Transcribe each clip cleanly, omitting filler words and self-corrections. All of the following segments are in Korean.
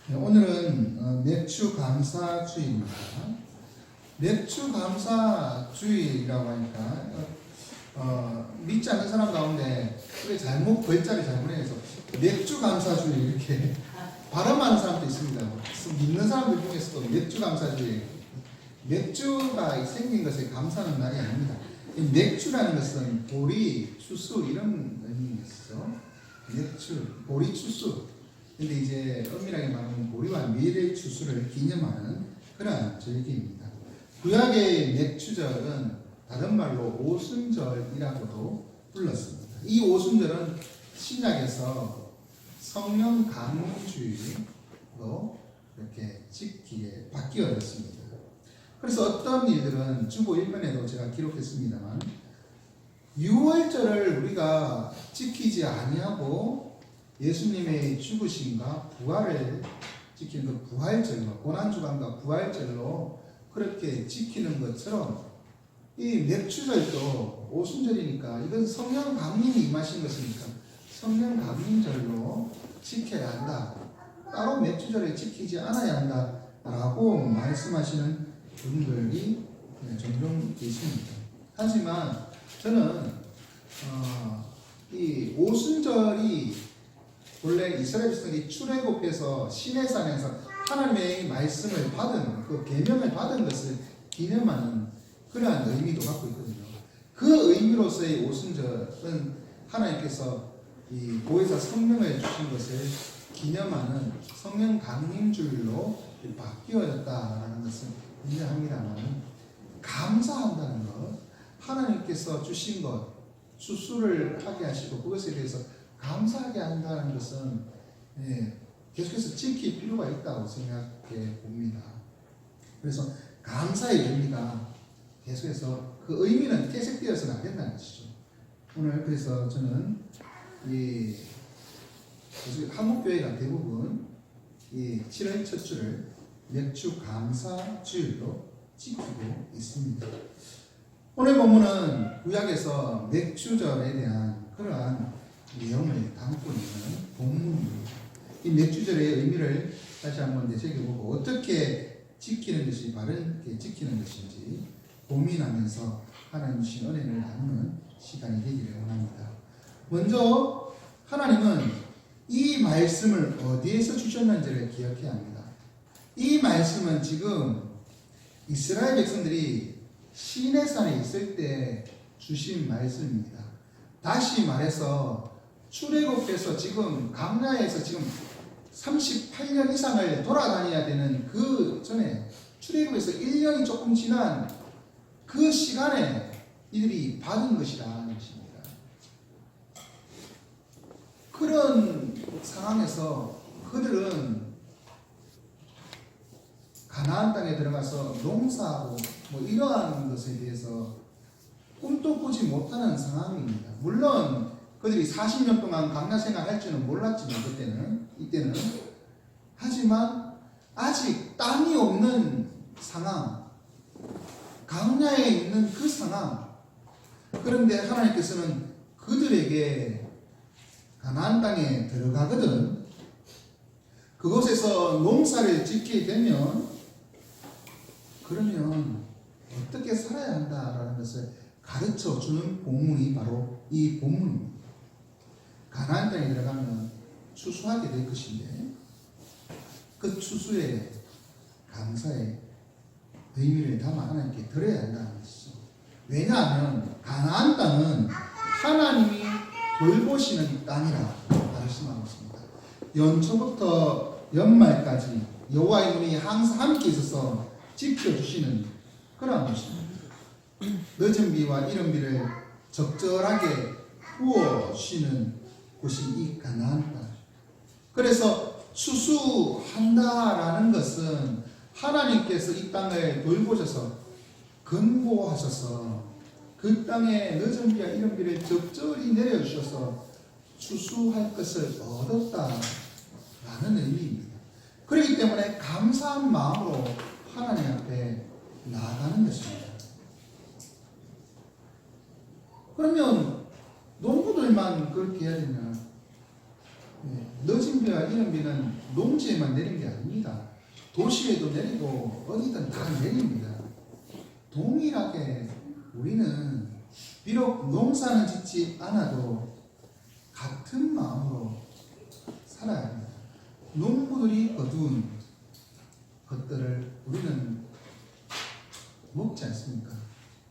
네, 오늘은 맥주 감사주의입니다. 맥주 감사주의라고 하니까 믿지 않는 사람 가운데 그게 잘못 글자를 잘못해서 맥주 감사주의 이렇게 발음하는 사람도 있습니다. 믿는 사람들 중에서도 맥주 감사주의, 맥주가 생긴 것에 감사하는 말이 아닙니다. 이 맥주라는 것은 보리, 추수 이런 의미였어. 맥주, 보리, 추수. 근데 이제 엄밀하게 말하면 보리와 밀의 추수를 기념하는 그러한 절기입니다. 구약의 맥주절은 다른 말로 오순절이라고도 불렀습니다. 이 오순절은 신약에서 성령 강림주의로 이렇게 지키게 바뀌어졌습니다. 그래서 어떤 일들은 주보 1면에도 제가 기록했습니다만 6월절을 우리가 지키지 아니하고 예수님의 죽으심과 부활을 지키는 그 부활절로, 고난주간과 부활절로 그렇게 지키는 것처럼 이 맥주절도 오순절이니까 이건 성령 강림이 임하신 것이니까 성령 강림절로 지켜야 한다. 따로 맥주절을 지키지 않아야 한다. 라고 말씀하시는 분들이 종종 계십니다. 하지만 저는 이 오순절이 원래 이스라엘 백성이 출애굽해서 시내산에서 하나님의 말씀을 받은 그 계명을 받은 것을 기념하는 그러한 의미도 갖고 있거든요. 그 의미로서의 오순절은 하나님께서 이 보혜사 성령을 주신 것을 기념하는 성령 강림주일로 바뀌어졌다라는 것을 인정합니다만 감사한다는 것, 하나님께서 주신 것, 추수를 하게 하시고 그것에 대해서 감사하게 한다는 것은 계속해서 지킬 필요가 있다고 생각해 봅니다. 그래서 감사의 의미가 계속해서 그 의미는 퇴색되어서는 안 된다는 것이죠. 오늘 그래서 저는 이 한국교회가 대부분 이 7월 첫 주를 맥주 감사주일로 지키고 있습니다. 오늘 본문은 구약에서 맥주절에 대한 그러한 내용을 담고 있는 본문입니다. 이 맥주절의 의미를 다시 한번 되새겨보고 어떻게 지키는 것이 바르게 지키는 것인지 고민하면서 하나님 주신 은혜를 나누는 시간이 되기를 원합니다. 먼저 하나님은 이 말씀을 어디에서 주셨는지를 기억해야 합니다. 이 말씀은 지금 이스라엘 백성들이 시내산에 있을 때 주신 말씀입니다. 다시 말해서 출애굽해서 지금 광야에서 지금 38년 이상을 돌아다녀야 되는 그 전에 출애굽에서 1년이 조금 지난 그 시간에 이들이 받은 것이라는 것입니다. 그런 상황에서 그들은 가나안 땅에 들어가서 농사하고 뭐 이러한 것에 대해서 꿈도 꾸지 못하는 상황입니다. 물론 그들이 40년 동안 광야 생활할 줄은 몰랐지만 이때는 하지만 아직 땅이 없는 상황, 광야에 있는 그 상황. 그런데 하나님께서는 그들에게 가나안 땅에 들어가거든 그곳에서 농사를 짓게 되면 그러면 어떻게 살아야 한다라는 것을 가르쳐 주는 본문이 바로 이 본문입니다. 가나안 땅에 들어가면 추수하게 될 것인데 그 추수의 감사의 의미를 담아 하나님께 드려야 한다는 것이죠. 왜냐하면 가나안 땅은 하나님이 돌보시는 땅이라 말씀하고 있습니다. 연초부터 연말까지 여호와의 눈이 항상 함께 있어서 지켜주시는 그런 것입니다. 늦은 비와 이른 비를 적절하게 부어주시는 곳이 이 가나안 땅. 그래서 추수한다라는 것은 하나님께서 이 땅을 돌보셔서 근고하셔서 그 땅에 늦은 비와 이른 비를 적절히 내려주셔서 추수할 것을 얻었다라는 의미입니다. 그렇기 때문에 감사한 마음으로 하나님 앞에 나아가는 것입니다. 그러면 농부들만 그렇게 해야 되냐? 늦은 늦은비와 이른비는 농지에만 내린 게 아닙니다. 도시에도 내리고 어디든 다 내립니다. 동일하게 우리는 비록 농사는 짓지 않아도 같은 마음으로 살아야 합니다. 농부들이 거둔 것들을 우리는 먹지 않습니까?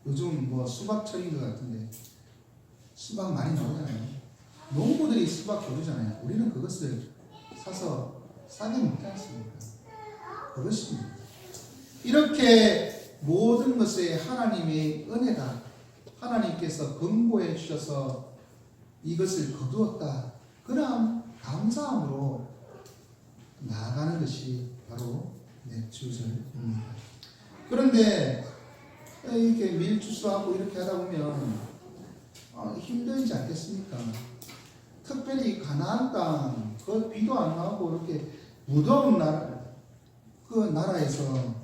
요즘 뭐 수박철인 것 같은데 수박 많이 나오잖아요. 농부들이 수박 거두잖아요. 우리는 그것을 사서 싸게 먹지 않습니까? 그것입니다. 이렇게 모든 것에 하나님의 은혜가 하나님께서 권고해 주셔서 이것을 거두었다. 그럼 감사함으로 나아가는 것이 바로 맥주절입니다. 그런데 이렇게 밀주수하고 이렇게 하다 보면 힘들지 않겠습니까? 특별히 가나안 땅, 그 비도 안 나오고 이렇게 무더운 나라에서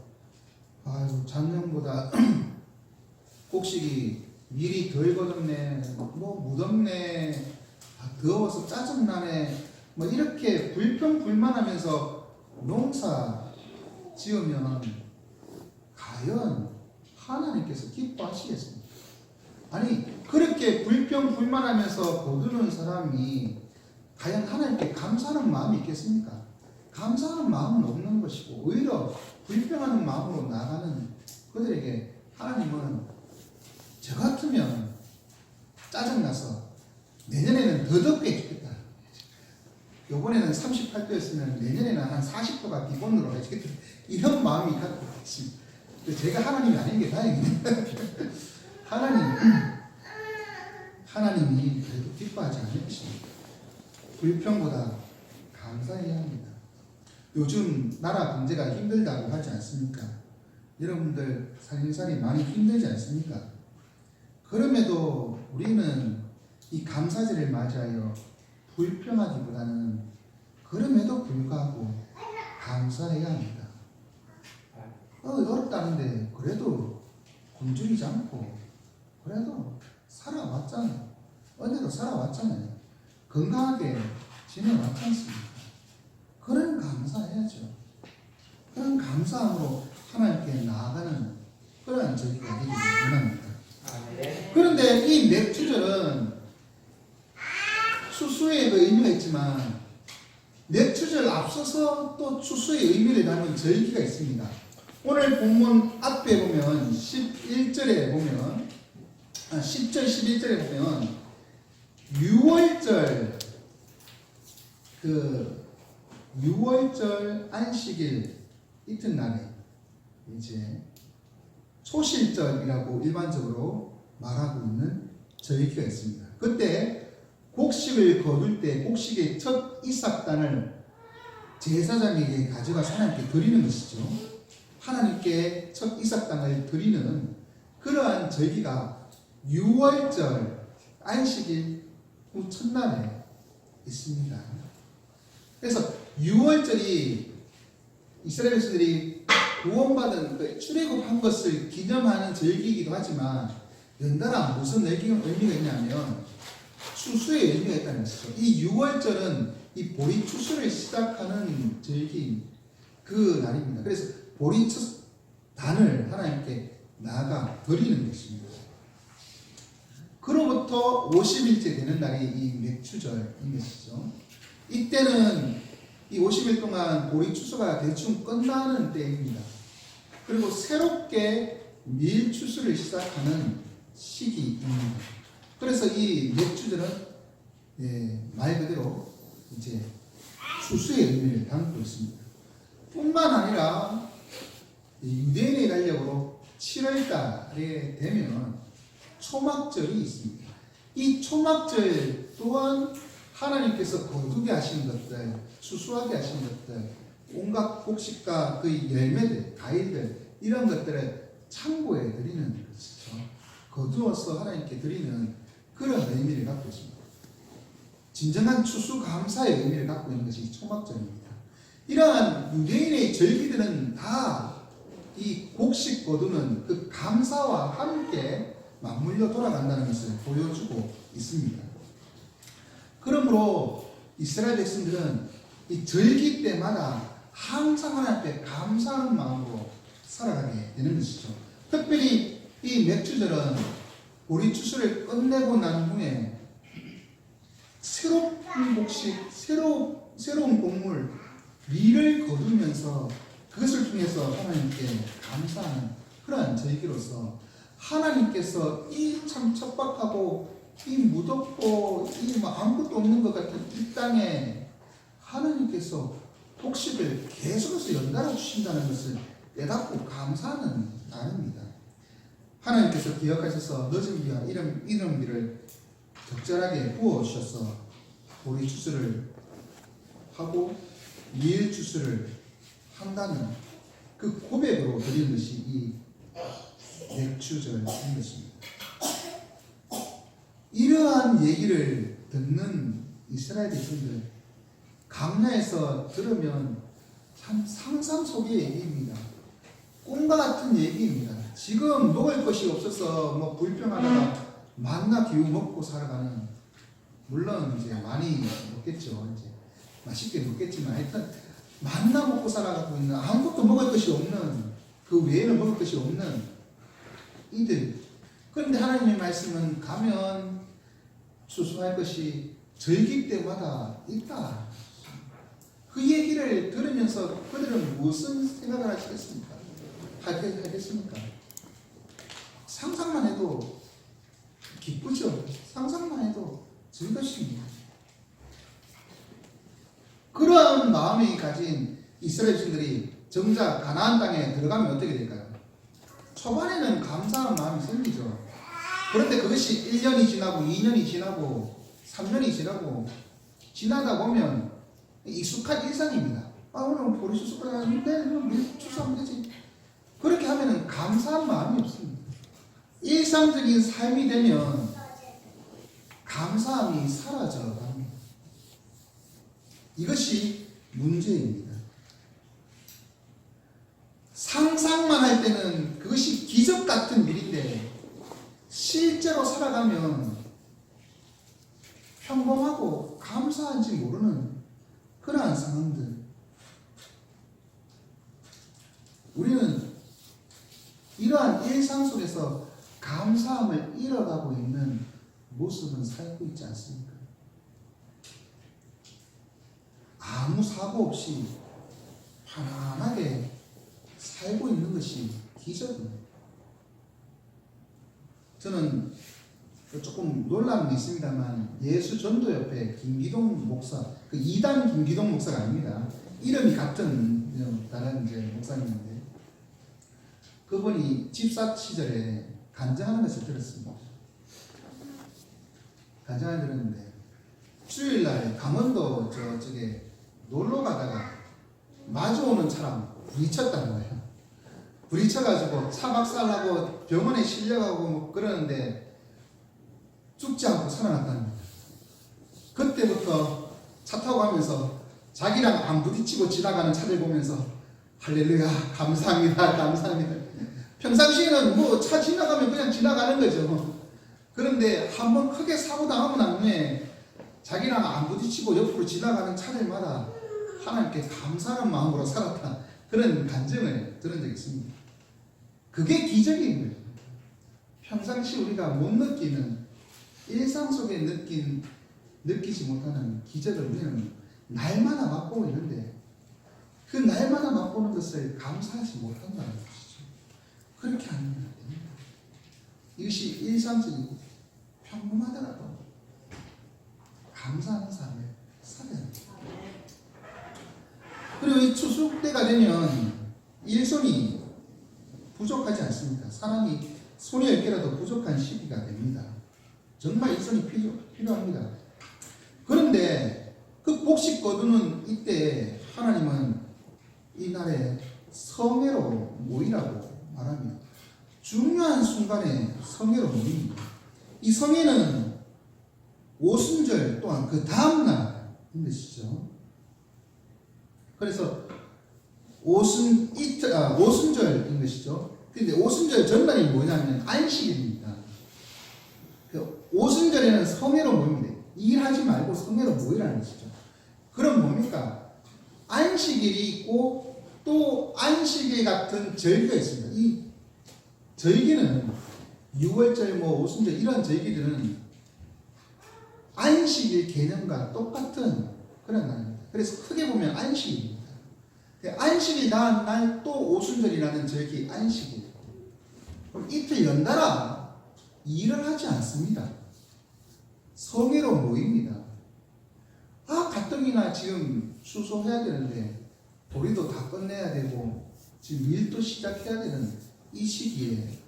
작년보다 곡식이 밀이 덜 거듭네, 뭐 무덥네, 더워서 짜증나네, 뭐 이렇게 불평불만하면서 농사 지으면 과연 하나님께서 기뻐하시겠습니까? 아니 그렇게 불평불만하면서 거두는 사람이 과연 하나님께 감사하는 마음이 있겠습니까? 감사하는 마음은 없는 것이고 오히려 불평하는 마음으로 나가는 그들에게 하나님은 저 같으면 짜증나서 내년에는 더 덥게 해주겠다. 요번에는 38도였으면 내년에는 한 40도가 기본으로 해주겠다. 이런 마음이 갖고 있습니다. 제가 하나님이 아닌 게 다행입니다. 하나님이 그래도 기뻐하지 않으십니다. 불평보다 감사해야 합니다. 요즘 나라 경제가 힘들다고 하지 않습니까? 여러분들 살림살이 많이 힘들지 않습니까? 그럼에도 우리는 이 감사절을 맞이하여 불평하기보다는 그럼에도 불구하고 감사해야 합니다. 어렵다는데 그래도 굶주리지 않고 그래도 살아왔잖아요. 언제도 살아왔잖아요. 건강하게 지내왔지 않습니까? 그런 감사해야죠. 그런 감사함으로 하나님께 나아가는 그런 저희가 되기를 원합니다. 그런데 이 맥주절은 추수의 의미가 있지만 맥주절 앞서서 또 추수의 의미를 담은 절기가 있습니다. 오늘 본문 앞에 보면 11절에 보면 10절 11절에 보면 6월절 안식일 이튿날에 이제 초실절이라고 일반적으로 말하고 있는 절기가 있습니다. 그때 곡식을 거둘 때 곡식의 첫 이삭단을 제사장에게 가져가서 하나님께 드리는 것이죠. 하나님께 첫 이삭단을 드리는 그러한 절기가 6월절 안식일 후 첫날에 있습니다. 그래서 6월절이 이스라엘 백성들이 구원받은 출애굽한 것을 기념하는 절기이기도 하지만 연달아 무슨 의미가 있냐면 추수의 의미가 있다는 것이죠. 이 6월절은 이 보리 추수를 시작하는 절기인 그 날입니다. 그래서 보리 첫 단을 하나님께 나아가 드리는 것입니다. 그로부터 50일째 되는 날이 이 맥추절인 것이죠. 이때는 이 50일 동안 보리 추수가 대충 끝나는 때입니다. 그리고 새롭게 밀 추수를 시작하는 시기입니다. 그래서 이 맥추절은 말 그대로 이제 추수의 의미를 담고 있습니다. 뿐만 아니라 유대인의 달력으로 7월달에 되면 초막절이 있습니다. 이 초막절 또한 하나님께서 거두게 하신 것들, 추수하게 하신 것들, 온갖 곡식과 그 열매들, 과일들 이런 것들을 창고에 드리는 것이죠. 거두어서 하나님께 드리는 그런 의미를 갖고 있습니다. 진정한 추수 감사의 의미를 갖고 있는 것이 초막절입니다. 이러한 유대인의 절기들은 다 이 곡식 거두는 그 감사와 함께 맞물려 돌아간다는 것을 보여주고 있습니다. 그러므로 이스라엘 백성들은 이 절기 때마다 항상 하나님 앞에 감사하는 마음으로 살아가게 되는 것이죠. 특별히 이 맥주절은 우리 추수를 끝내고 난 후에 새로운 곡식, 새로운 곡물, 미를 거두면서 그것을 통해서 하나님께 감사하는 그러한 절기로서 하나님께서 이 참 척박하고 이 무덥고 이 뭐 아무것도 없는 것 같은 이 땅에 하나님께서 곡식을 계속해서 연달아 주신다는 것을 깨닫고 감사하는 날입니다. 하나님께서 기억하셔서 늦은 비와 이른 비를 적절하게 부어주셔서 우리 추수를 하고 미일 추수를 한다는 그 고백으로 드리는 것이 이 맥주절인 것입니다. 이러한 얘기를 듣는 이스라엘 백성들 광야에서 들으면 참 상상 속의 얘기입니다. 꿈과 같은 얘기입니다. 지금 먹을 것이 없어서 뭐 불평하다가 만나 기우 먹고 살아가는, 물론 이제 많이 먹겠죠. 이제 맛있게 먹겠지만 하여튼 만나 먹고 살아가고 있는, 아무것도 먹을 것이 없는, 그 외에는 먹을 것이 없는 이들. 그런데 하나님의 말씀은 가면 수수할 것이 절기 때마다 있다. 그 얘기를 들으면서 그들은 무슨 생각을 하시겠습니까? 하겠습니까? 상상만 해도 기쁘죠. 상상만 해도 즐겁습니다. 그런 마음이 가진 이스라엘 백성들이 정작 가나안 땅에 들어가면 어떻게 될까요? 초반에는 감사한 마음이 생기죠. 그런데 그것이 1년이 지나고 2년이 지나고 3년이 지나고 지나다 보면 익숙한 일상입니다. 오늘 보리 수수가 하는데 물 추수하면 되지. 그렇게 하면은 감사한 마음이 없습니다. 일상적인 삶이 되면 감사함이 사라져갑니다. 이것이 문제입니다. 상상만 할 때는 그것이 기적 같은 일인데 실제로 살아가면 평범하고 감사한지 모르는 그러한 상황들. 우리는 이러한 일상 속에서 감사함을 잃어가고 있는 모습은 살고 있지 않습니까? 아무 사고 없이 편안하게 살고 있는 것이 기적입니다. 저는 조금 놀라는 게 있습니다만 예수전도협회 김기동 목사, 그 2단 김기동 목사가 아닙니다. 이름이 같은 다른 이제 목사님인데 그분이 집사 시절에 간증하는 것을 들었습니다. 간증을 들었는데 주일날 강원도 저쪽에 놀러 가다가 마주오는 차랑 부딪혔다는 거예요. 부딪혀가지고 차 박살나고 병원에 실려가고 뭐 그러는데 죽지 않고 살아났다는 거예요. 그때부터 차 타고 가면서 자기랑 안 부딪히고 지나가는 차를 보면서 할렐루야 감사합니다 감사합니다. 평상시에는 뭐 차 지나가면 그냥 지나가는 거죠. 그런데 한번 크게 사고 당하고 난 후에 자기랑 안 부딪히고 옆으로 지나가는 차들마다 하나님께 감사하는 마음으로 살았다. 그런 간증을 들은 적이 있습니다. 그게 기적인 거예요. 평상시 우리가 못 느끼는 일상 속에 느끼지 못하는 기적을 우리는 날마다 맛보고 있는데 그 날마다 맛보는 것을 감사하지 못한다는 것이죠. 그렇게 하면 안 됩니다. 이것이 일상적이고 평범하더라도 감사하는 삶을 살아야 합니다. 그리고 이 추수 때가 되면 일손이 부족하지 않습니까? 사람이 손이 10개라도 부족한 시기가 됩니다. 정말 일손이 필요합니다. 그런데 그 곡식 거두는 이때 하나님은 이날에 성회로 모이라고 말합니다. 중요한 순간에 성회로 모입니다. 이 성회는 오순절 또한 그 다음날인 것이죠. 그래서 오순절인 것이죠. 근데 오순절 전날이 뭐냐면 안식일입니다. 오순절에는 성회로 모입니다. 일하지 말고 성회로 모이라는 것이죠. 그럼 뭡니까? 안식일이 있고 또 안식일 같은 절기가 있습니다. 이 절기는 6월절, 오순절 이런 절기들은 안식일 개념과 똑같은 그런 날입니다. 그래서 크게 보면 안식일입니다. 안식일 다음 날 또 오순절이라는 절기 안식일. 이틀 연달아 일을 하지 않습니다. 성회로 모입니다. 가뜩이나 지금 수소해야 되는데 도리도 다 끝내야 되고 지금 일도 시작해야 되는 이 시기에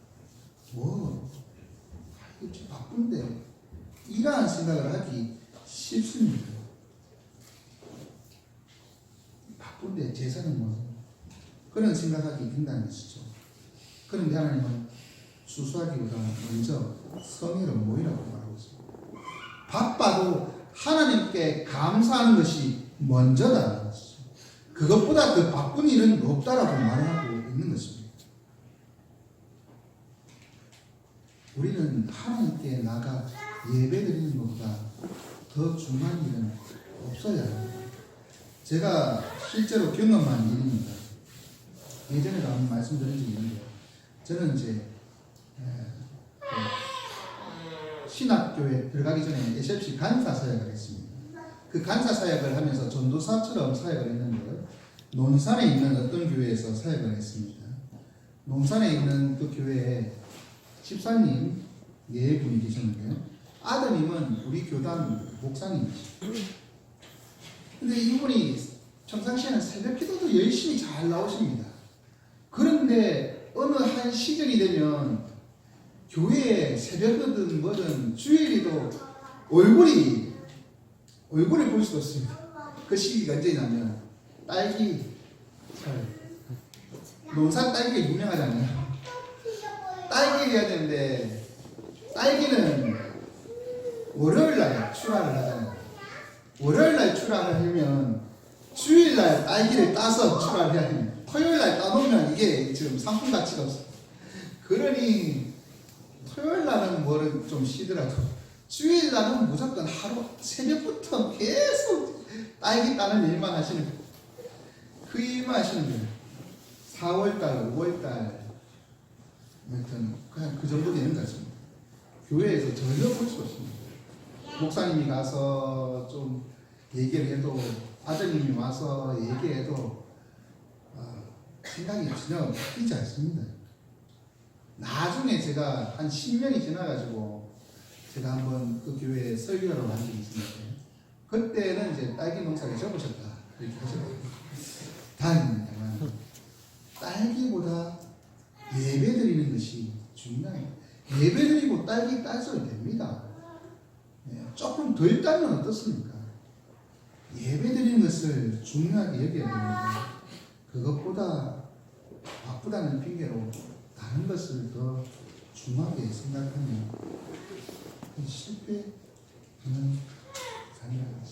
이렇게 바쁜데 이러한 생각을 하기 쉽습니다. 바쁜데 제사는 그런 생각하기 된다는 것이죠. 그런데 하나님은 수수하기보다 먼저 성회로 모이라고 말하고 있습니다. 바빠도 하나님께 감사하는 것이 먼저다는 것이죠. 그것보다 더 바쁜 일은 없다라고 말하고 있는 것입니다. 우리는 하나님께 나가 예배드리는 것보다 더 중요한 일은 없어야 합니다. 제가 실제로 경험한 일입니다. 예전에도 한번 말씀드린 적이 있는데요. 저는 이제 신학교에 들어가기 전에 SFC 간사 사역을 했습니다. 그 간사 사역을 하면서 전도사처럼 사역을 했는데요. 논산에 있는 어떤 교회에서 사역을 했습니다. 논산에 있는 그 교회에 집사님 4분이 계셨는데요. 아드님은 우리 교단 목사님이시죠. 근데 이분이 평상시에는 새벽 기도도 열심히 잘 나오십니다. 그런데 어느 한 시즌이 되면 교회에 새벽이든 뭐든 주일이도 얼굴을 볼 수가 없습니다. 그 시기가 언제냐면 딸기 논산 딸기가 유명하잖아요. 딸기를 해야 되는데 딸기는 월요일날 출하를 하잖아요. 월요일날 출하를 하면 주일날 딸기를 따서 출하를 해야 됩니다. 토요일날 따놓으면 이게 지금 상품 가치가 없어요. 그러니 토요일날은 뭐를 좀 쉬더라도 주일날은 무조건 하루 새벽부터 계속 딸기 따는 일만 하시는 거예요. 그 일만 하시는 거예요. 4월달, 5월달 아무튼 그냥 그 정도 되는 것 같습니다. 교회에서 전혀 볼 수 없습니다. 목사님이 가서 좀 얘기를 해도 아드님이 와서 얘기해도 생각이 전혀 바뀌지 않습니다. 나중에 제가 한 10년이 지나가지고 제가 한번 그 교회에 설교하러 간 적이 있었는데 그때는 이제 딸기 농사를 접으셨다 이렇게 하셨거든요. 다행입니다만 딸기보다 예배드리는 것이 중요해요. 예배드리고 딸기 따셔도 됩니다. 조금 덜 따면 어떻습니까? 예배드리는 것을 중요하게 여겨야 됩니다. 그것보다 바쁘다는 핑계로 다른 것을 더 중요하게 생각하면 실패하는 삶입니다.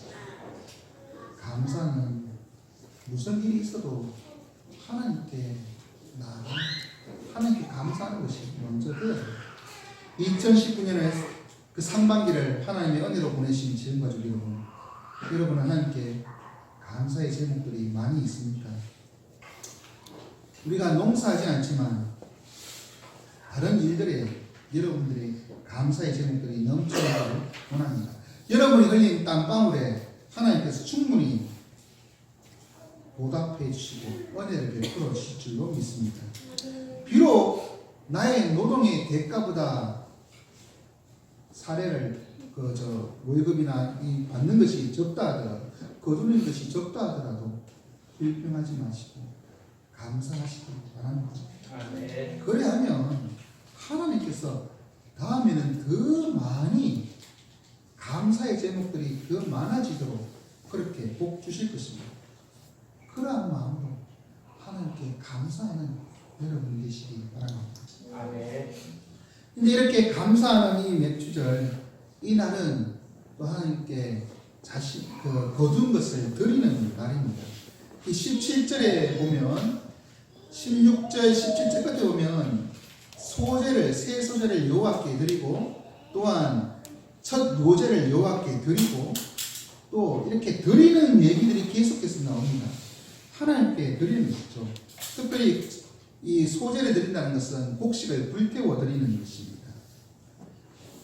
감사는 무슨 일이 있어도 하나님께 하나님께 감사하는 것이 먼저 되어야 됩니다. 2019년에 그 상반기를 하나님의 은혜로 보내신 지금까지 여러분은 하나님께 감사의 제목들이 많이 있습니까? 우리가 농사하지 않지만 다른 일들에 여러분들의 감사의 제목들이 넘쳐나기를 원합니다. 여러분이 흘린 땀방울에 하나님께서 충분히 보답해 주시고 은혜를 베풀어 주실 줄로 믿습니다. 비록 나의 노동의 대가보다 사례를 월급이나 이 받는 것이 적다 하더라도 거두는 것이 적다 하더라도 불평하지 마시고 감사하시기 바랍니다. 그래야면 하나님께서 다음에는 더 많이 감사의 제목들이 더 많아지도록 그렇게 복 주실 것입니다. 그러한 마음으로 하나님께 감사하는 여러분 되시기 바랍니다. 근데 이렇게 감사하는 이 맥주절 이 날은 또 하나님께 거둔 것을 드리는 날입니다. 이 17절에 보면 16절 17절 끝에 보면 새 소제를 여호와께 드리고 또한 첫 노제를 여호와께 드리고 또 이렇게 드리는 얘기들이 계속해서 나옵니다. 하나님께 드리는 것이죠. 특별히 이 소제를 드린다는 것은 곡식을 불태워 드리는 것입니다.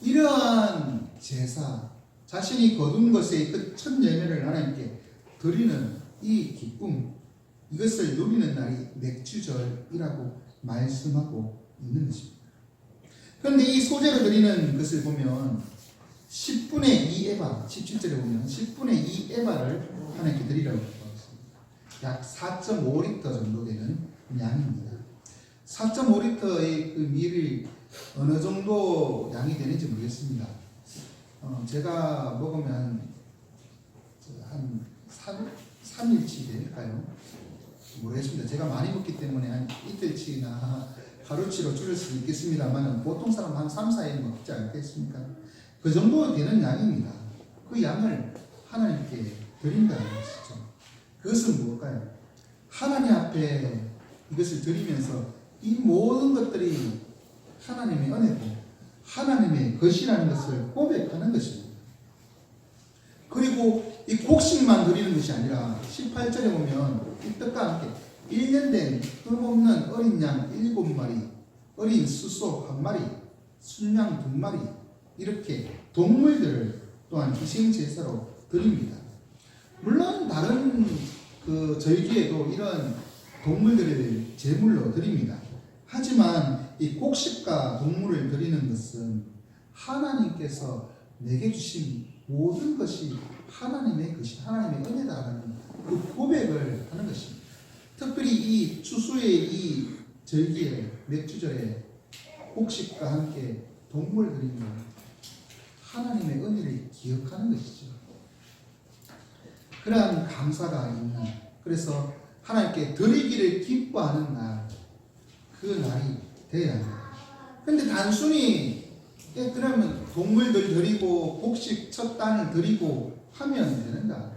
이러한 제사, 자신이 거둔 것의 그 첫 열매를 하나님께 드리는 이 기쁨, 이것을 누리는 날이 맥주절이라고 말씀하고 있는 것입니다. 그런데 이 소제로 드리는 것을 보면 10분의 2 에바, 17절에 보면 10분의 2 에바를 하나님께 드리라고 하겠습니다. 약 4.5리터 정도 되는 양입니다. 4.5리터의 그 밀이 어느 정도 양이 되는지 모르겠습니다. 제가 먹으면 한 3일치 될까요? 모르겠습니다. 제가 많이 먹기 때문에 한 이틀치나 하루치로 줄일 수 있겠습니다만 보통 사람 한 3, 4일 먹지 않겠습니까? 그 정도 되는 양입니다. 그 양을 하나님께 드린다는 것이죠. 그것은 무엇일까요? 하나님 앞에 이것을 드리면서 이 모든 것들이 하나님의 은혜고 하나님의 것이라는 것을 고백하는 것입니다. 그리고 이 곡식만 드리는 것이 아니라 18절에 보면 이 떡과 함께 1년 된 흠없는 어린 양 7마리, 어린 수소 1마리, 순양 2마리, 이렇게 동물들을 또한 희생제사로 드립니다. 물론 다른 그 절기에도 이런 동물들을 제물로 드립니다. 하지만 이 곡식과 동물을 드리는 것은 하나님께서 내게 주신 모든 것이 하나님의 것이 하나님의 은혜다라는 그 고백을 하는 것입니다. 특별히 이 추수의 이 절기에 맥주절에 곡식과 함께 동물 드리는 하나님의 은혜를 기억하는 것이죠. 그러한 감사가 있는, 그래서 하나님께 드리기를 기뻐하는 날, 그 날이 되어야 합니다. 근데 단순히 그러면 동물들 드리고 곡식 첫 단을 드리고 하면 되는가?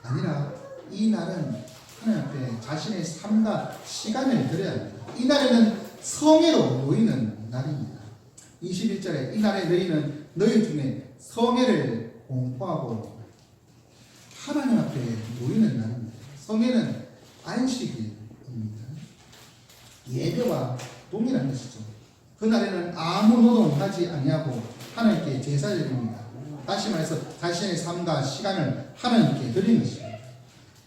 아니라 이 날은 하나님 앞에 자신의 삶과 시간을 드려야 합니다. 이 날에는 성회로 모이는 날입니다. 21절에 이 날에 너희는 너희 중에 성회를 공포하고 하나님 앞에 모이는 날입니다. 성회는 안식일입니다. 예배와 동일한 것이죠. 그날에는 아무 노동하지 아니하고 하나님께 제사를 드립니다. 다시 말해서 자신의 삶과 시간을 하나님께 드리는 것입니다.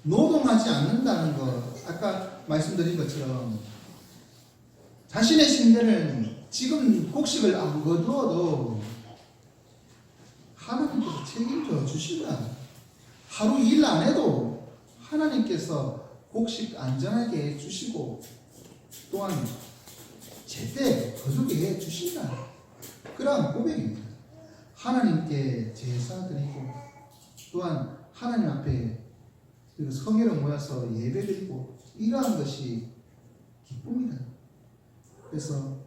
노동하지 않는다는 것, 아까 말씀드린 것처럼 자신의 신뢰는 지금 곡식을 안 거두어도 하나님께서 책임져 주신다. 하루 일 안 해도 하나님께서 곡식 안전하게 해주시고 또한 제때 거두게 해주신다. 그러한 고백입니다. 하나님께 제사 드리고 또한 하나님 앞에 성회로 모여서 예배 드리고 이러한 것이 기쁨이다. 그래서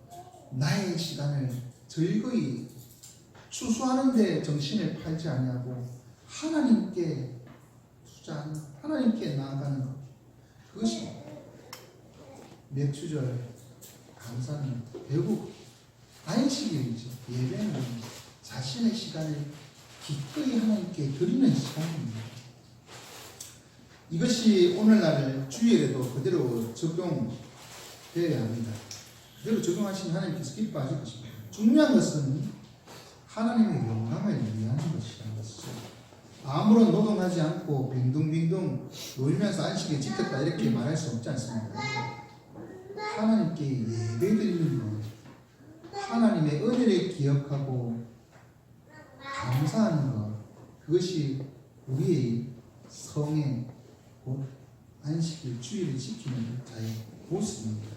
나의 시간을 즐거이 추수하는 데 정신을 팔지 아니하고 하나님께 투자하는, 하나님께 나아가는 것, 그것이 맥주절 감사는 결국 안식일이죠. 예배는 자신의 시간을 기꺼이 하나님께 드리는 시간입니다. 이것이 오늘날 주일에도 그대로 적용되어야 합니다. 그대로 적용하시면 하나님께서 기뻐하실 것입니다. 중요한 것은 하나님의 영광을 위하는 것이라는 것이죠. 아무런 노동하지 않고 빙둥빙둥 놀면서 안식에 지켰다 이렇게 말할 수 없지 않습니까? 하나님께 예배드리는 것, 하나님의 은혜를 기억하고 감사하는 것, 그것이 우리의 성의 곧 안식일 주일을 지키는 자의 모습입니다.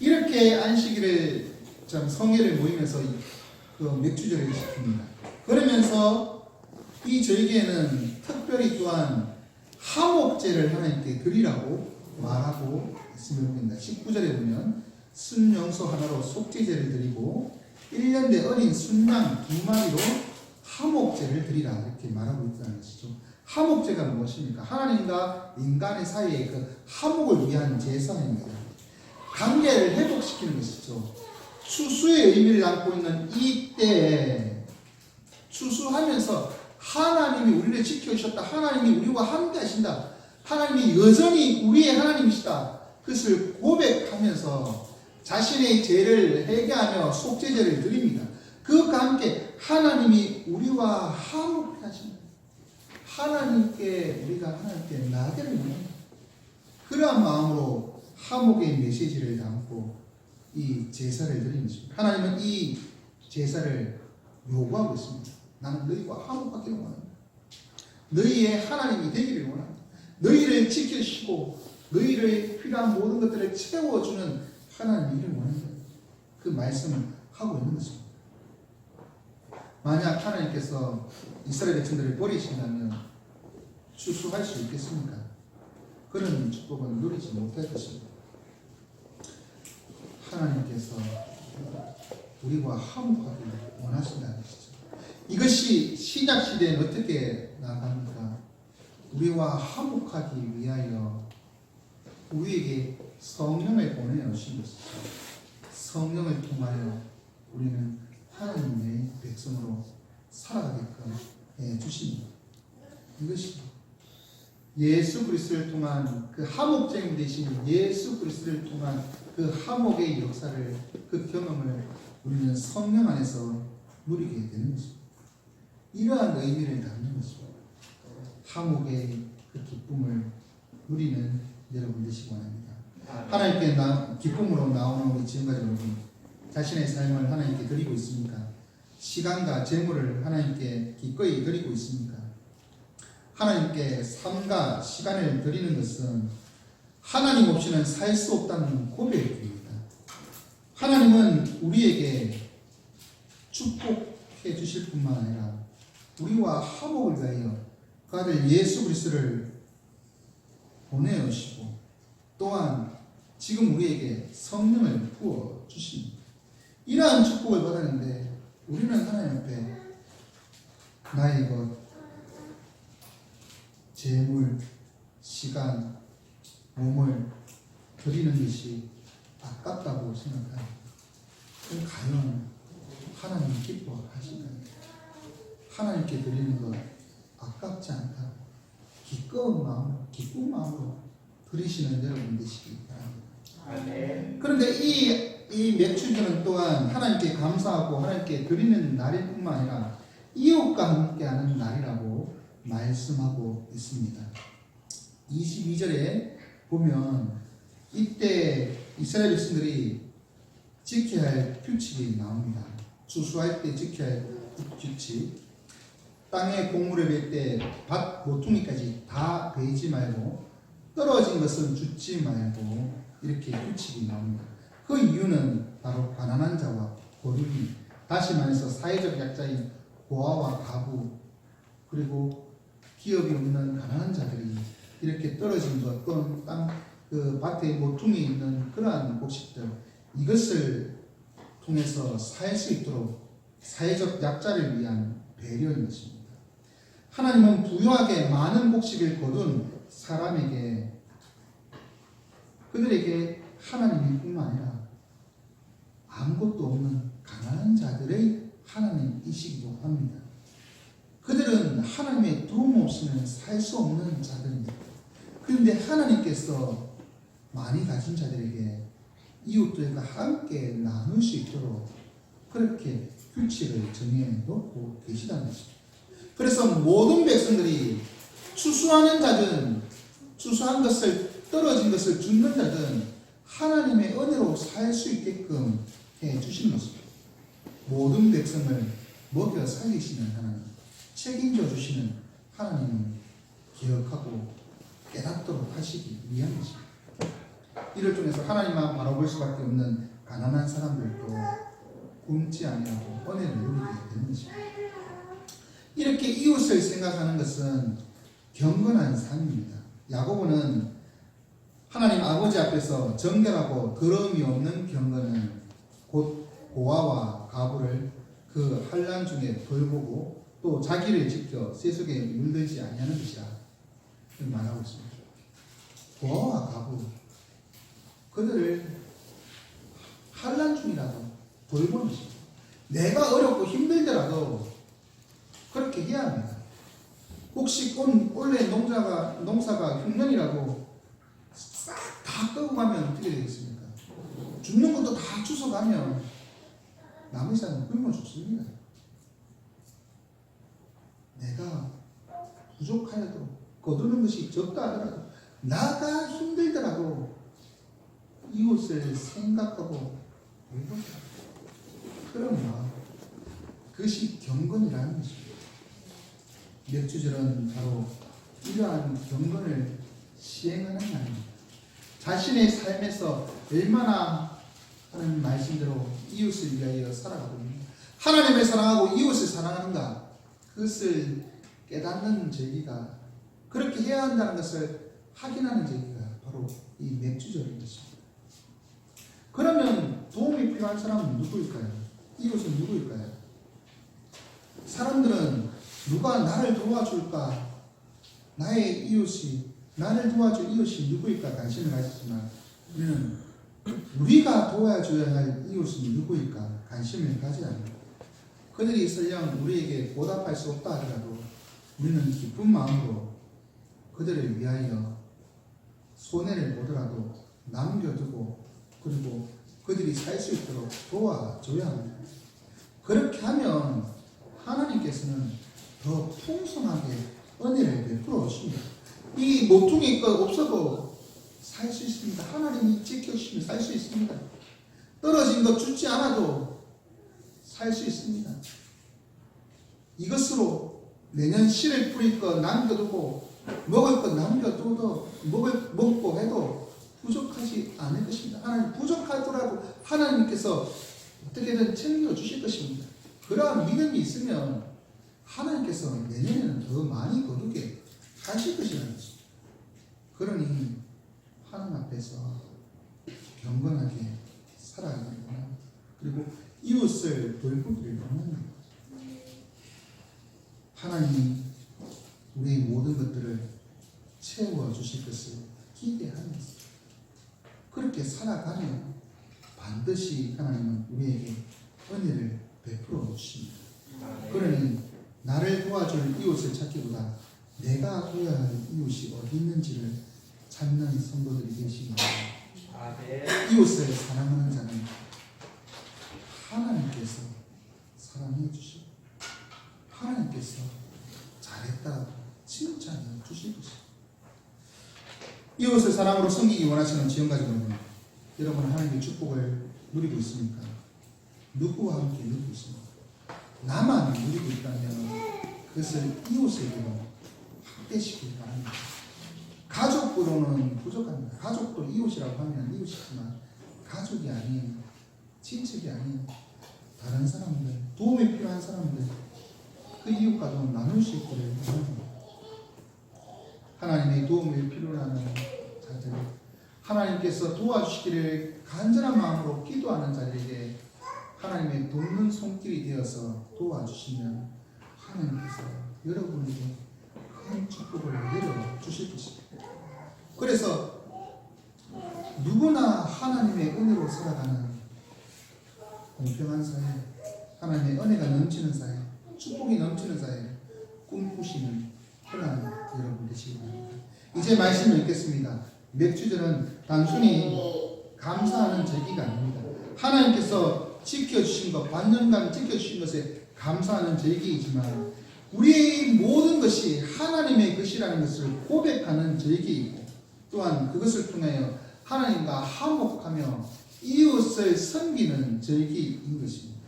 이렇게 안식일을 참 성회를 모이면서 그 맥주절을 지킵니다. 그러면서 이 절기에는 특별히 또한 화목제를 하나님께 드리라고 말하고 있습니다. 19절에 보면 순영소 하나로 속죄제를 드리고 1년 된 어린 순양 2마리로 화목제를 드리라 이렇게 말하고 있다는 것이죠. 화목제가 무엇입니까? 하나님과 인간의 사이의 그 화목을 위한 제사입니다. 관계를 회복시키는 것이죠. 추수의 의미를 담고 있는 이때에 추수하면서 하나님이 우리를 지켜주셨다. 하나님이 우리와 함께 하신다. 하나님이 여전히 우리의 하나님이시다. 그것을 고백하면서 자신의 죄를 회개하며 속죄제를 드립니다. 그것과 함께 하나님이 우리와 화목하십니다. 하나님께 우리가 하나님께 나대를 원합니다. 그러한 마음으로 화목의 메시지를 담고 이 제사를 드리는 것입니다. 하나님은 이 제사를 요구하고 있습니다. 나는 너희와 화목하기를 원합니다. 너희의 하나님이 되기를 원합니다. 너희를 지켜주시고 너희를 필요한 모든 것들을 채워주는 하나님이기를 원합니다. 그 말씀을 하고 있는 것입니다. 만약 하나님께서 이스라엘 백성들을 버리신다면 추수할 수 있겠습니까? 그런 축복은 누리지 못할 것입니다. 하나님께서 우리와 화목하기를 원하신다는 것이죠. 이것이 신약 시대에는 어떻게 나갑니까? 우리와 화목하기 위하여 우리에게 성령을 보내오신 것이죠. 성령을 통하여 우리는 하나님의 백성으로 살아가게끔 해주십니다. 이것이 예수 그리스도를 통한 그 화목제물 되신 예수 그리스도를 통한 그 화목의 역사를, 그 경험을 우리는 성령 안에서 누리게 되는 것입니다. 이러한 의미를 담는 것입니다. 화목의 그 기쁨을 누리는 여러분 되시기 바랍니다. 하나님께 기쁨으로 나오는 우리 지금까지 여러분, 자신의 삶을 하나님께 드리고 있습니까? 시간과 재물을 하나님께 기꺼이 드리고 있습니까? 하나님께 삶과 시간을 드리는 것은 하나님 없이는 살 수 없다는 고백입니다. 하나님은 우리에게 축복해 주실 뿐만 아니라 우리와 화목을 위하여 그 아들 예수 그리스도를 보내오시고 또한 지금 우리에게 성령을 부어 주십니다. 이러한 축복을 받았는데 우리는 하나님 앞에 나의 것, 재물, 시간, 몸을 드리는 것이 아깝다고 생각합니다. 그럼 과연 하나님 기뻐하실까요? 하나님께 드리는 것 아깝지 않다. 기쁜 마음으로 드리시는 여러분 되시기 바랍니다. 그런데 이 맥주주는 또한 하나님께 감사하고 하나님께 드리는 날일 뿐만 아니라 이웃과 함께하는 날이라고 말씀하고 있습니다. 22절에 보면 이때 이스라엘 백성들이 지켜야 할 규칙이 나옵니다. 추수할 때 지켜야 할 규칙. 땅에 곡물을 벨 때 밭 모퉁이까지 다 베지 말고 떨어진 것은 줍지 말고 이렇게 규칙이 나옵니다. 그 이유는 바로 가난한 자와 고립인, 다시 말해서 사회적 약자인 고아와 가부, 그리고 기업이 없는 가난한 자들이 이렇게 떨어진 것 또는 그 밭에 모퉁이 있는 그러한 곡식들, 이것을 통해서 살 수 있도록 사회적 약자를 위한 배려인 것입니다. 하나님은 부유하게 많은 곡식을 거둔 사람에게, 그들에게 하나님이 뿐만 아니라 아무것도 없는 가난한 자들의 하나님이시기도 합니다. 그들은 하나님의 도움 없이는 살 수 없는 자들입니다. 그런데 하나님께서 많이 가진 자들에게 이웃들과 함께 나눌 수 있도록 그렇게 규칙을 정해 놓고 계시다는 것입니다. 그래서 모든 백성들이 추수하는 자든 추수한 것을 떨어진 것을 줍는 자든 하나님의 은혜로 살 수 있게끔 해 주시는 것입니다. 모든 백성을 먹여 살리시는 하나님, 책임져 주시는 하나님을 기억하고 깨닫도록 하시기 위한 것입니다. 이를 통해서 하나님만 바라볼 수밖에 없는 가난한 사람들도 굶지 아니하고 은혜를 누리게 되는 것입니다. 이렇게 이웃을 생각하는 것은 경건한 삶입니다. 야고보는 하나님 아버지 앞에서 정결하고 더러움이 없는 경건은 곧 고아와 가부를 그 환난 중에 돌보고 또 자기를 지켜 세속에 물들지 아니하는 것이라 말하고 있습니다. 고아와 가부, 그들을 환난 중이라도 돌보는 것입니다. 내가 어렵고 힘들더라도 그렇게 해야 합니다. 혹시 올해 농사가 흉년이라고 싹 다 끄고 가면 어떻게 되겠습니까? 죽는 것도 다 주워가면 남의 삶은 굶어 죽습니다. 내가 부족하여도 거두는 것이 적다 하더라도 나가 힘들더라도 이웃을 생각하고 돌보자. 그런 마음, 그것이 경건이라는 것입니다. 맥주절은 바로 이러한 경건을 시행하는 날입니다. 자신의 삶에서 얼마나 하는 말씀대로 이웃을 위하여 살아가고 있는가, 하나님을 사랑하고 이웃을 사랑하는가, 그것을 깨닫는 절기가, 그렇게 해야 한다는 것을 확인하는 절기가 바로 이 맥주절인 것입니다. 그러면 도움이 필요한 사람은 누구일까요? 이웃은 누구일까요? 사람들은 누가 나를 도와줄까, 나의 이웃이, 나를 도와줄 이웃이 누구일까 관심을 가지지만, 우리는 우리가 도와줘야 할 이웃은 누구일까 관심을 가지 않는다. 그들이 설령 우리에게 보답할 수 없다 하더라도 우리는 기쁜 마음으로 그들을 위하여 손해를 보더라도 남겨두고, 그리고 그들이 살 수 있도록 도와줘야 합니다. 그렇게 하면 하나님께서는 더 풍성하게 은혜를 베풀어 주십니다. 이 모퉁이 것 없어도 살 수 있습니다. 하나님이 지켜주시면 살 수 있습니다. 떨어진 것 주지 않아도 살 수 있습니다. 이것으로 내년 씨를 뿌릴 것 남겨두고 먹을 것 남겨두고 먹고 해도 부족하지 않을 것입니다. 하나님 부족하더라도 하나님께서 어떻게든 챙겨주실 것입니다. 그러한 믿음이 있으면 하나님께서 내년에는 더 많이 거두게 하실 것이라는 것입니다. 그러니 하나님 앞에서 경건하게 살아가기를 원합니다. 그리고 이웃을 돌보기를 원합니다. 하나님이 우리의 모든 것들을 채워주실 것을 기대하면서 그렇게 살아가면 반드시 하나님은 우리에게 은혜를 베풀어 주십니다. 그러니 나를 도와줄 이웃을 찾기보다 내가 도와야 할 이웃이 어디 있는지를 찾는 성도들이 계시기 바랍니다. 이웃을 사랑하는 자는 하나님께서 사랑해 주시고 하나님께서 잘했다고 칭찬해 주실 것입니다. 이웃을 사랑으로 섬기기 원하시는 지원가족 여러분, 여러분 하나님의 축복을 누리고 있습니까? 누구와 함께 누리고 있습니까? 나만 누리고 있다면 그것을 이웃에게도 확대시키기 바랍니다. 가족으로는 부족합니다. 가족도 이웃이라고 하면 이웃이지만 가족이 아닌, 친척이 아닌 다른 사람들, 도움이 필요한 사람들, 그 이웃과도 나눌 수 있기를 바랍니다. 하나님의 도움을 필요로 하는 자들, 하나님께서 도와주시기를 간절한 마음으로 기도하는 자들에게 하나님의 돕는 손길이 되어서 도와주시면 하나님께서 여러분에게 큰 축복을 내려주실 것입니다. 그래서 누구나 하나님의 은혜로 살아가는 공평한 사회, 하나님의 은혜가 넘치는 사회, 축복이 넘치는 사회 꿈꾸시는 그러한 여러분 되시기 바랍니다. 이제 말씀을 읽겠습니다. 맥주절은 단순히 감사하는 절기가 아닙니다. 하나님께서 지켜주신 것, 반년간 지켜주신 것에 감사하는 절기이지만 우리의 모든 것이 하나님의 것이라는 것을 고백하는 절기이고, 또한 그것을 통하여 하나님과 화목하며 이웃을 섬기는 절기인 것입니다.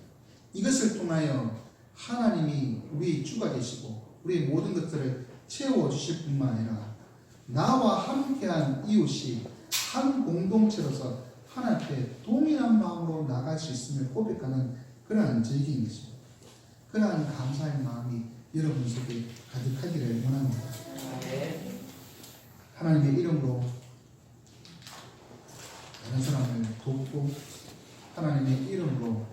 이것을 통하여 하나님이 우리의 주가 되시고 우리의 모든 것들을 채워주실 뿐만 아니라 나와 함께한 이웃이 한 공동체로서 하나님 앞에 동일한 마음으로 나갈 수 있음을 고백하는 그러한 절기인 것입니다. 그러한 감사의 마음이 여러분 속에 가득하기를 원합니다. 하나님의 이름으로 다른 사람을 돕고 하나님의 이름으로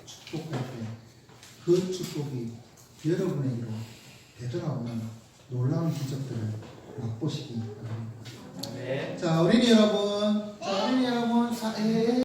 축복할 때 그 축복이 여러분에게로 되돌아오는 놀라운 기적들을 맛보시기 바랍니다. 자, 어린이 여러분,